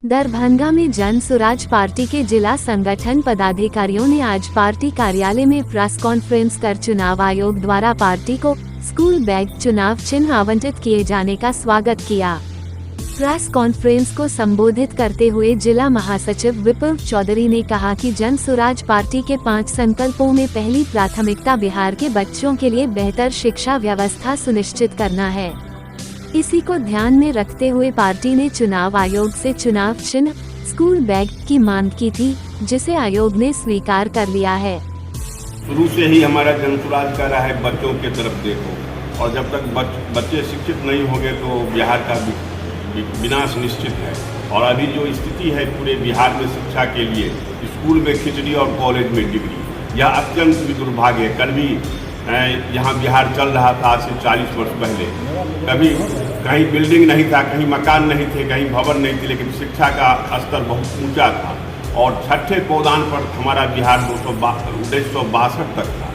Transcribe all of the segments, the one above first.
दरभंगा में जन स्वराज पार्टी के जिला संगठन पदाधिकारियों ने आज पार्टी कार्यालय में प्रेस कॉन्फ्रेंस कर चुनाव आयोग द्वारा पार्टी को स्कूल बैग चुनाव चिन्ह आवंटित किए जाने का स्वागत किया। प्रेस कॉन्फ्रेंस को संबोधित करते हुए जिला महासचिव विपुल चौधरी ने कहा कि जन स्वराज पार्टी के 5 संकल्पों में पहली प्राथमिकता बिहार के बच्चों के लिए बेहतर शिक्षा व्यवस्था सुनिश्चित करना है। इसी को ध्यान में रखते हुए पार्टी ने चुनाव आयोग से चुनाव चिन्ह स्कूल बैग की मांग की थी, जिसे आयोग ने स्वीकार कर लिया है। शुरू से ही हमारा जन स्वराज कह रहा है बच्चों के तरफ देखो, और जब तक बच्चे शिक्षित नहीं होंगे तो बिहार का विनाश निश्चित है। और अभी जो स्थिति है पूरे बिहार में शिक्षा के लिए, स्कूल में खिचड़ी और कॉलेज में डिग्री, यह अत्यंत भी दुर्भाग्य है। कल भी यहाँ बिहार चल रहा था, आज से 40 वर्ष पहले कभी कहीं बिल्डिंग नहीं था, कहीं मकान नहीं थे, कहीं भवन नहीं थे, लेकिन शिक्षा का स्तर बहुत ऊंचा था। और छठे पौधान पर हमारा बिहार 1962 तक था।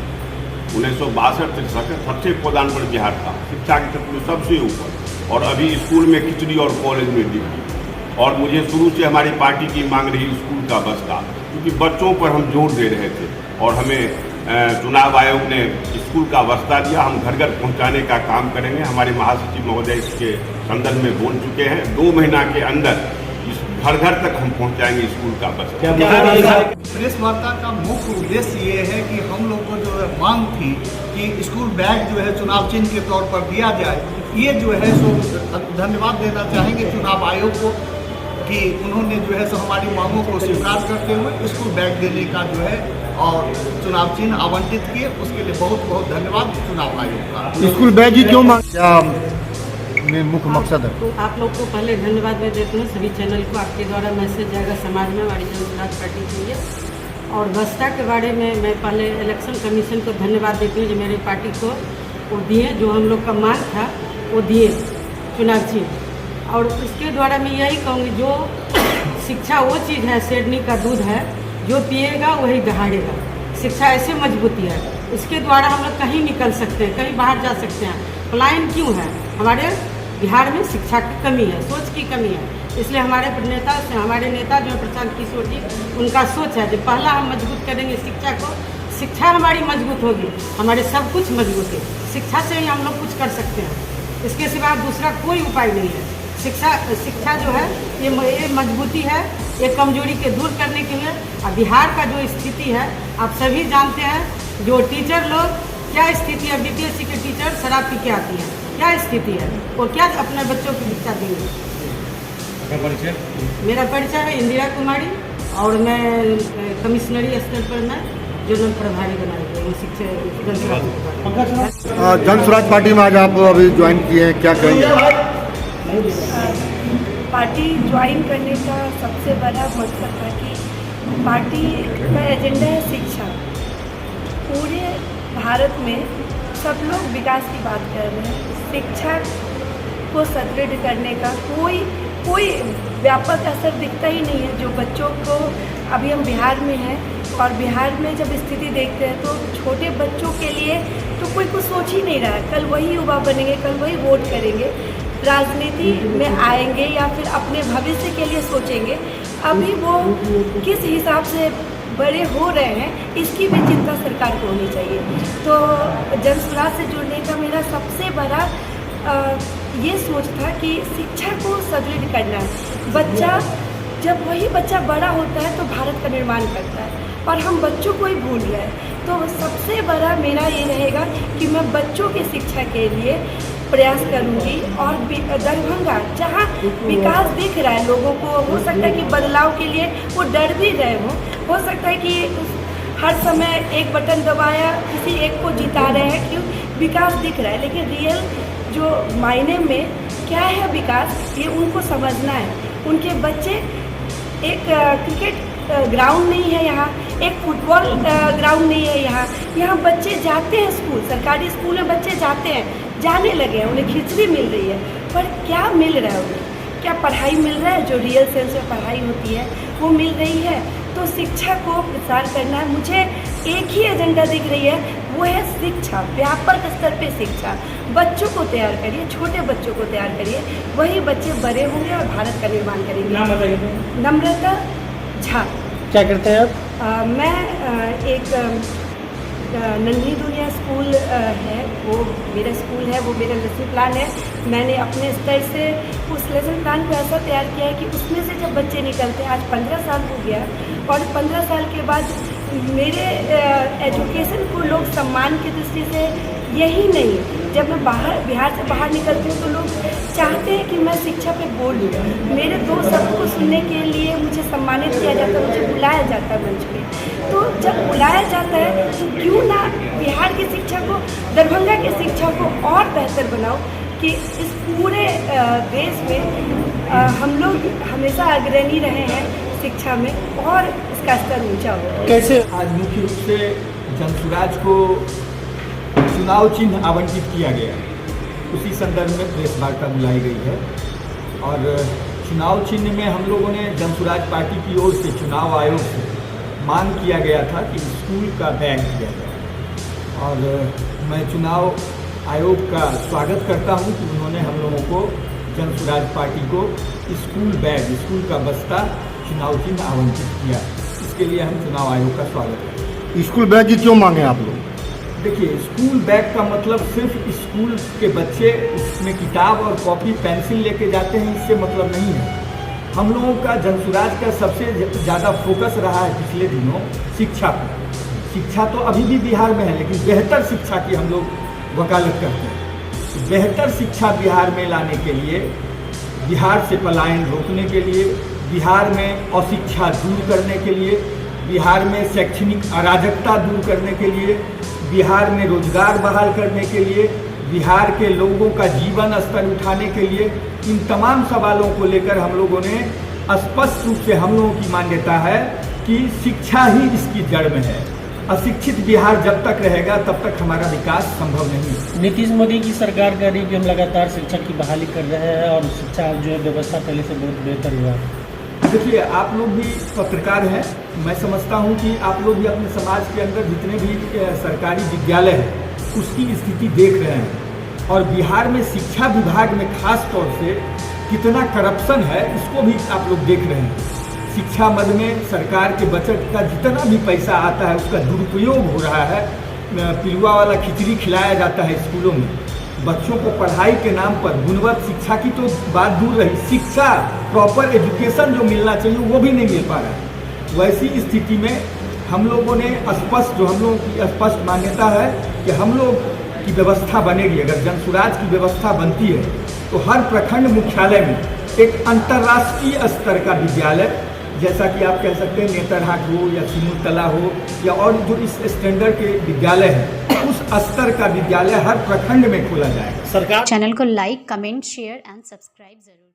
1962 तक छठे पौधान पर बिहार था, शिक्षा के क्षेत्र में सबसे ऊपर। और अभी स्कूल में खिचड़ी और कॉलेज में डिग्री। और मुझे शुरू से हमारी पार्टी की मांग रही स्कूल का बस्ता, क्योंकि बच्चों पर हम जोर दे रहे थे। और हमें चुनाव आयोग ने स्कूल का बस्ता दिया। हम घर घर पहुंचाने का काम करेंगे। हमारे महासचिव महोदय इसके संदर्भ में बोल चुके हैं। 2 महीना के अंदर इस घर घर तक हम पहुंचाएंगे स्कूल का बस्ता। प्रेस वार्ता का मुख्य उद्देश्य ये है कि हम लोग को जो है मांग थी कि स्कूल बैग जो है चुनाव चिन्ह के तौर पर दिया जाए। ये जो है सो धन्यवाद देना चाहेंगे चुनाव आयोग को कि उन्होंने जो है सो हमारी मांगों को स्वीकार करते हुए स्कूल बैग देने का जो है और चुनाव चिन्ह आवंटित किए, उसके लिए बहुत बहुत धन्यवाद चुनाव आयोग का। स्कूल बैग ही क्यों क्या मुख्य मकसद है? आप लोग को पहले धन्यवाद मैं देती हूँ। सभी चैनल को आपके द्वारा मैसेज जाएगा समाज में हमारी जन स्वराज पार्टी के लिए। और बस्ता के बारे में मैं पहले इलेक्शन कमीशन को धन्यवाद देती हूँ जो मेरी पार्टी को वो दिए, जो हम लोग का मांग था वो दिए चुनाव चिन्ह। और इसके द्वारा मैं यही कहूँगी, जो शिक्षा वो चीज़ है, शेरनी का दूध है, जो पिएगा वही दहाड़ेगा। शिक्षा ऐसे मजबूती है, इसके द्वारा हम लोग कहीं निकल सकते हैं, कहीं बाहर जा सकते हैं। पलायन क्यों है? हमारे बिहार में शिक्षा की कमी है, सोच की कमी है। इसलिए हमारे नेता जो प्रशांत किशोर जी, उनका सोच है कि पहला हम मजबूत करेंगे शिक्षा को, शिक्षा हमारी मजबूत होगी, हमारे सब कुछ मजबूत है। शिक्षा से ही हम लोग कुछ कर सकते हैं, इसके सिवा दूसरा कोई उपाय नहीं है। शिक्षा जो है ये मजबूती है, ये कमजोरी के दूर करने के लिए। और बिहार का जो स्थिति है आप सभी जानते हैं, जो टीचर लोग क्या स्थिति है, बीपीएससी के टीचर शराब पी के आती हैं, क्या स्थिति है, वो क्या अपने बच्चों की शिक्षा देंगे। मेरा परिचय है इंदिरा कुमारी और मैं कमिश्नरी स्तर पर मैं जोनल प्रभारी बनाई हूँ शिक्षा जन स्वराज पार्टी में आज आप अभी ज्वाइन किए हैं, क्या कहेंगे? पार्टी ज्वाइन करने का सबसे बड़ा मकसद था कि पार्टी का एजेंडा है शिक्षा। पूरे भारत में सब लोग विकास की बात कर रहे हैं। शिक्षा को सुदृढ़ करने का कोई व्यापक असर दिखता ही नहीं है। जो बच्चों को अभी हम बिहार में हैं और बिहार में जब स्थिति देखते हैं तो छोटे बच्चों के लिए तो कोई कुछ सोच ही नहीं रहा है। कल वही युवा बनेंगे, कल वही वोट करेंगे, राजनीति में आएंगे या फिर अपने भविष्य के लिए सोचेंगे। अभी वो किस हिसाब से बड़े हो रहे हैं, इसकी भी चिंता सरकार को होनी चाहिए। तो जन स्वराज से जुड़ने का मेरा सबसे बड़ा ये सोच था कि शिक्षा को सुदृढ़ करना है। जब वही बच्चा बड़ा होता है तो भारत का निर्माण करता है, और हम बच्चों को ही भूल गए हैं। तो सबसे बड़ा मेरा ये रहेगा कि मैं बच्चों की शिक्षा के लिए प्रयास करूंगी। और दरभंगा जहाँ विकास दिख रहा है लोगों को, हो सकता है कि बदलाव के लिए वो डर भी रहे हो सकता है कि हर समय एक बटन दबाया किसी एक को जिता रहे हैं, क्यों विकास दिख रहा है, लेकिन रियल जो मायने में क्या है विकास, ये उनको समझना है। उनके बच्चे एक क्रिकेट ग्राउंड नहीं है यहाँ, एक फुटबॉल ग्राउंड नहीं है यहाँ बच्चे जाते हैं स्कूल, सरकारी स्कूल में बच्चे जाते हैं, जाने लगे हैं, उन्हें खिचड़ी मिल रही है, पर क्या मिल रहा है उन्हें? क्या पढ़ाई मिल रहा है? जो रियल सेंस में पढ़ाई होती है वो मिल रही है? तो शिक्षा को प्रसार करना है। मुझे एक ही एजेंडा दिख रही है, वो है शिक्षा, व्यापक स्तर पे शिक्षा। बच्चों को तैयार करिए, छोटे बच्चों को तैयार करिए, वही बच्चे बड़े होंगे और भारत का निर्माण करेंगे। नाम बताइए। नम्रता झा। क्या करते हैं आप? मैं एक नन्ही दुनिया स्कूल है, वो मेरा स्कूल है, वो मेरा लेसन प्लान है। मैंने अपने स्तर से उस लेसन प्लान को ऐसा तैयार किया है कि उसमें से जब बच्चे निकलते हैं, आज 15 साल हो गया, और 15 साल के बाद मेरे एजुकेशन को लोग सम्मान की दृष्टि से, यही नहीं, जब मैं बिहार से बाहर निकलती हूँ तो लोग चाहते हैं कि मैं शिक्षा पे बोलूँ। मेरे 2 शब्द को सुनने के लिए मुझे सम्मानित किया जाता है, मुझे बुलाया जाता है मंच पे। तो जब बुलाया जाता है तो क्यों ना बिहार की शिक्षा को, दरभंगा की शिक्षा को और बेहतर बनाओ कि इस पूरे देश में हम लोग हमेशा अग्रणी रहे हैं शिक्षा में, और इसका स्तर ऊंचा हो। कैसे? आज मुख्य रूप से जनसुराज को चुनाव चिन्ह आवंटित किया गया, उसी संदर्भ में प्रेस वार्ता बुलाई गई है। और चुनाव चिन्ह में हम लोगों ने जनसुराज पार्टी की ओर से चुनाव आयोग से मांग किया गया था कि स्कूल का बैग दिया जाए, और मैं चुनाव आयोग का स्वागत करता हूं कि उन्होंने हम लोगों को, जनसुराज पार्टी को, स्कूल बैग, स्कूल का बस्ता चुनाव चिन्ह आवंटित किया। इसके लिए हम चुनाव आयोग का स्वागत करते हैं। स्कूल बैग की क्यों मांगे आप लोग? देखिए, स्कूल बैग का मतलब सिर्फ स्कूल के बच्चे उसमें किताब और कॉपी पेंसिल लेके जाते हैं, इससे मतलब नहीं है। हम लोगों का, जनसुराज का सबसे ज़्यादा फोकस रहा है पिछले दिनों शिक्षा पर। शिक्षा तो अभी भी बिहार में है, लेकिन बेहतर शिक्षा की हम लोग वकालत करते हैं। बेहतर शिक्षा बिहार में लाने के लिए, बिहार से पलायन रोकने के लिए, बिहार में अशिक्षा दूर करने के लिए, बिहार में शैक्षणिक अराजकता दूर करने के लिए, बिहार में रोजगार बहाल करने के लिए, बिहार के लोगों का जीवन स्तर उठाने के लिए, इन तमाम सवालों को लेकर हम लोगों ने स्पष्ट रूप से, हम लोगों की मान्यता है कि शिक्षा ही इसकी जड़ में है। अशिक्षित बिहार जब तक रहेगा तब तक हमारा विकास संभव नहीं है। नीतीश मोदी की सरकार कह रही है कि हम लगातार शिक्षा की बहाली कर रहे हैं और शिक्षा जो है व्यवस्था पहले से बहुत बेहतर हुआ है। देखिए, आप लोग भी पत्रकार हैं, मैं समझता हूं कि आप लोग भी अपने समाज के अंदर जितने भी सरकारी विद्यालय हैं उसकी स्थिति देख रहे हैं, और बिहार में शिक्षा विभाग में खास तौर से कितना करप्शन है इसको भी आप लोग देख रहे हैं। शिक्षा मद में सरकार के बजट का जितना भी पैसा आता है उसका दुरुपयोग हो रहा है। पिलुआ वाला खिचड़ी खिलाया जाता है स्कूलों में। बच्चों को पढ़ाई के नाम पर गुणवत्ता शिक्षा की तो बात दूर रही, शिक्षा, प्रॉपर एजुकेशन जो मिलना चाहिए वो भी नहीं मिल पा रहा है। वैसी स्थिति में हम लोगों ने स्पष्ट, जो हम लोगों की स्पष्ट मान्यता है कि हम लोग की व्यवस्था बनेगी, अगर जनसुराज की व्यवस्था बनती है तो हर प्रखंड मुख्यालय में एक अंतर्राष्ट्रीय स्तर का विद्यालय, जैसा कि आप कह सकते हैं नेतरहाट हो या सिमुलतला हो या और जो इस स्टैंडर्ड के विद्यालय हैं, उस स्तर का विद्यालय हर प्रखंड में खोला जाएगा। सरकार चैनल को like, comment, share and subscribe जरूर।